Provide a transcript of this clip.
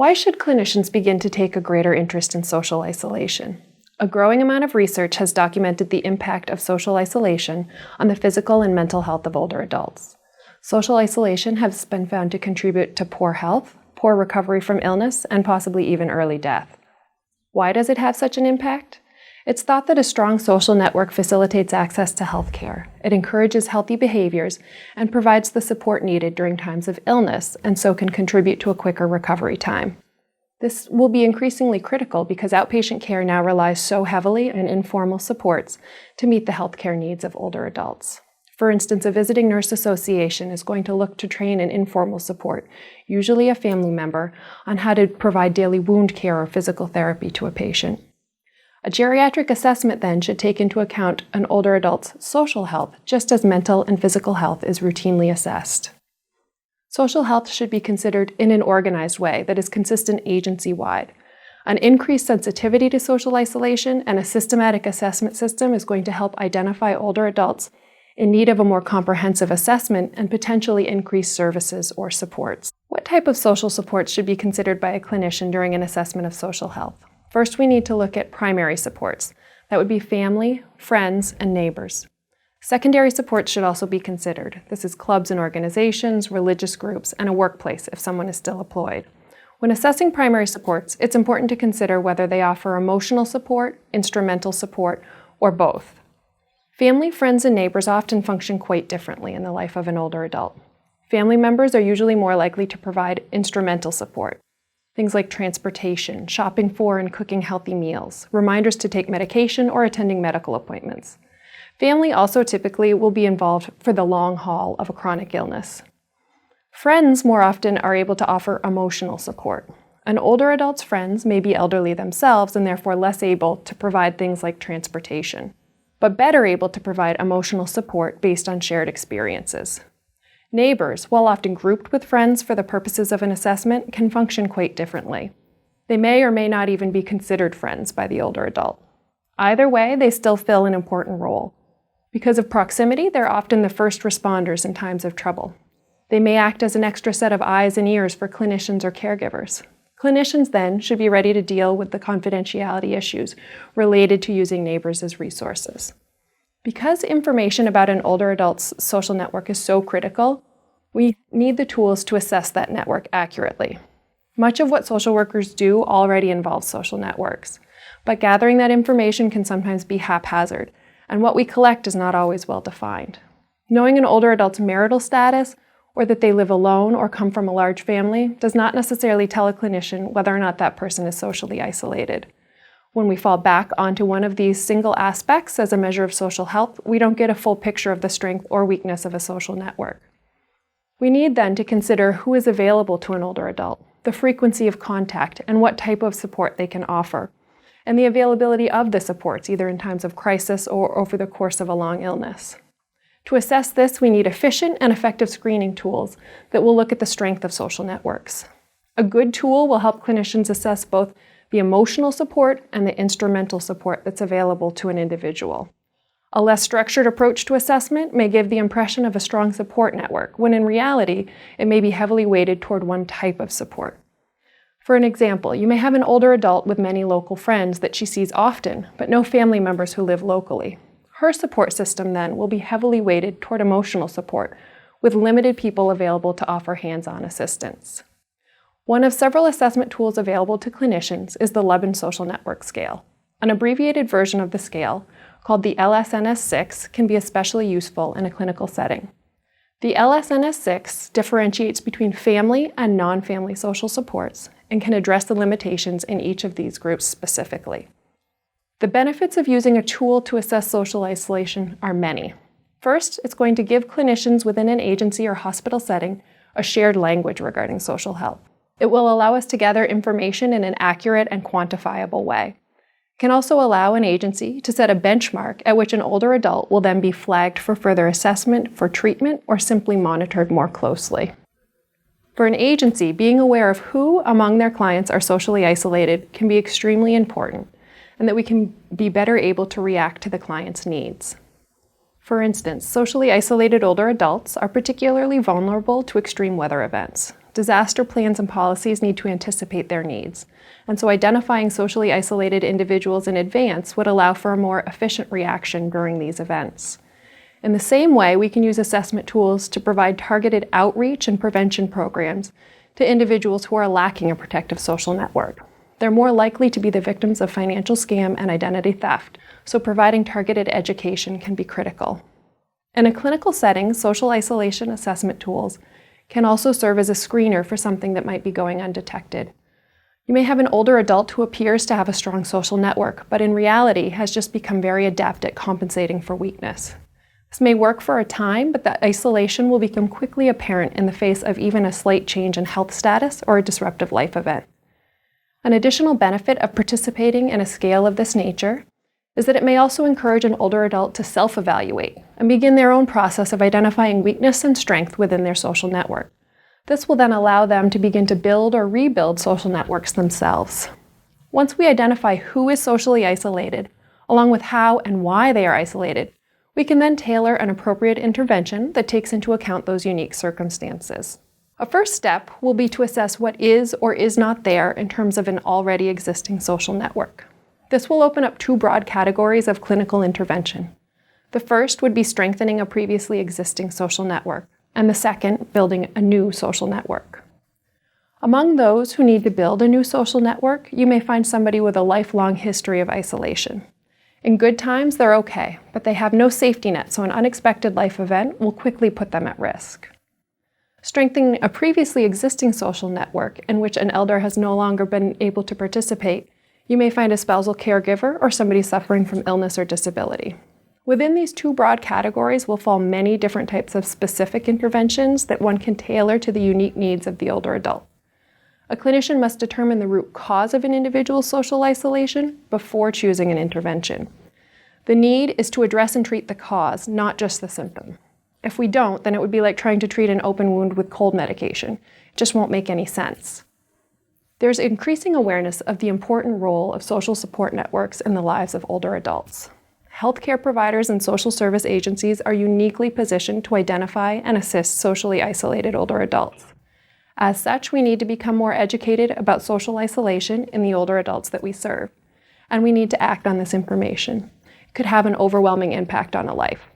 Why should clinicians begin to take a greater interest in social isolation? A growing amount of research has documented the impact of social isolation on the physical and mental health of older adults. Social isolation has been found to contribute to poor health, poor recovery from illness, and possibly even early death. Why does it have such an impact? It's thought that a strong social network facilitates access to health care. It encourages healthy behaviors and provides the support needed during times of illness, and so can contribute to a quicker recovery time. This will be increasingly critical because outpatient care now relies so heavily on informal supports to meet the healthcare needs of older adults. For instance, a visiting nurse association is going to look to train an informal support, usually a family member, on how to provide daily wound care or physical therapy to a patient. A geriatric assessment then should take into account an older adult's social health, just as mental and physical health is routinely assessed. Social health should be considered in an organized way that is consistent agency-wide. An increased sensitivity to social isolation and a systematic assessment system is going to help identify older adults in need of a more comprehensive assessment and potentially increase services or supports. What type of social supports should be considered by a clinician during an assessment of social health? First, we need to look at primary supports. That would be family, friends, and neighbors. Secondary supports should also be considered. This is clubs and organizations, religious groups, and a workplace if someone is still employed. When assessing primary supports, it's important to consider whether they offer emotional support, instrumental support, or both. Family, friends, and neighbors often function quite differently in the life of an older adult. Family members are usually more likely to provide instrumental support. Things like transportation, shopping for and cooking healthy meals, reminders to take medication, or attending medical appointments. Family also typically will be involved for the long haul of a chronic illness. Friends more often are able to offer emotional support. An older adult's friends may be elderly themselves and therefore less able to provide things like transportation, but better able to provide emotional support based on shared experiences. Neighbors, while often grouped with friends for the purposes of an assessment, can function quite differently. They may or may not even be considered friends by the older adult. Either way, they still fill an important role. Because of proximity, they're often the first responders in times of trouble. They may act as an extra set of eyes and ears for clinicians or caregivers. Clinicians then should be ready to deal with the confidentiality issues related to using neighbors as resources. Because information about an older adult's social network is so critical, we need the tools to assess that network accurately. Much of what social workers do already involves social networks, but gathering that information can sometimes be haphazard, and what we collect is not always well defined. Knowing an older adult's marital status, or that they live alone or come from a large family, does not necessarily tell a clinician whether or not that person is socially isolated. When we fall back onto one of these single aspects as a measure of social health, we don't get a full picture of the strength or weakness of a social network. We need then to consider who is available to an older adult, the frequency of contact, and what type of support they can offer, and the availability of the supports, either in times of crisis or over the course of a long illness. To assess this, we need efficient and effective screening tools that will look at the strength of social networks. A good tool will help clinicians assess both the emotional support and the instrumental support that's available to an individual. A less structured approach to assessment may give the impression of a strong support network, when in reality, it may be heavily weighted toward one type of support. For an example, you may have an older adult with many local friends that she sees often, but no family members who live locally. Her support system then will be heavily weighted toward emotional support, with limited people available to offer hands-on assistance. One of several assessment tools available to clinicians is the Lubben Social Network Scale. An abbreviated version of the scale, called the LSNS-6, can be especially useful in a clinical setting. The LSNS-6 differentiates between family and non-family social supports and can address the limitations in each of these groups specifically. The benefits of using a tool to assess social isolation are many. First, it's going to give clinicians within an agency or hospital setting a shared language regarding social health. It will allow us to gather information in an accurate and quantifiable way. It can also allow an agency to set a benchmark at which an older adult will then be flagged for further assessment, for treatment, or simply monitored more closely. For an agency, being aware of who among their clients are socially isolated can be extremely important, and that we can be better able to react to the client's needs. For instance, socially isolated older adults are particularly vulnerable to extreme weather events. Disaster plans and policies need to anticipate their needs, and so identifying socially isolated individuals in advance would allow for a more efficient reaction during these events. In the same way, we can use assessment tools to provide targeted outreach and prevention programs to individuals who are lacking a protective social network. They're more likely to be the victims of financial scam and identity theft, so providing targeted education can be critical. In a clinical setting, social isolation assessment tools can also serve as a screener for something that might be going undetected. You may have an older adult who appears to have a strong social network, but in reality has just become very adept at compensating for weakness. This may work for a time, but that isolation will become quickly apparent in the face of even a slight change in health status or a disruptive life event. An additional benefit of participating in a scale of this nature is that it may also encourage an older adult to self-evaluate and begin their own process of identifying weakness and strength within their social network. This will then allow them to begin to build or rebuild social networks themselves. Once we identify who is socially isolated, along with how and why they are isolated, we can then tailor an appropriate intervention that takes into account those unique circumstances. A first step will be to assess what is or is not there in terms of an already existing social network. This will open up two broad categories of clinical intervention. The first would be strengthening a previously existing social network, and the second, building a new social network. Among those who need to build a new social network, you may find somebody with a lifelong history of isolation. In good times, they're okay, but they have no safety net, so an unexpected life event will quickly put them at risk. Strengthening a previously existing social network in which an elder has no longer been able to participate, you may find a spousal caregiver or somebody suffering from illness or disability. Within these two broad categories will fall many different types of specific interventions that one can tailor to the unique needs of the older adult. A clinician must determine the root cause of an individual's social isolation before choosing an intervention. The need is to address and treat the cause, not just the symptom. If we don't, then it would be like trying to treat an open wound with cold medication. It just won't make any sense. There's increasing awareness of the important role of social support networks in the lives of older adults. Healthcare providers and social service agencies are uniquely positioned to identify and assist socially isolated older adults. As such, we need to become more educated about social isolation in the older adults that we serve, and we need to act on this information. It could have an overwhelming impact on a life.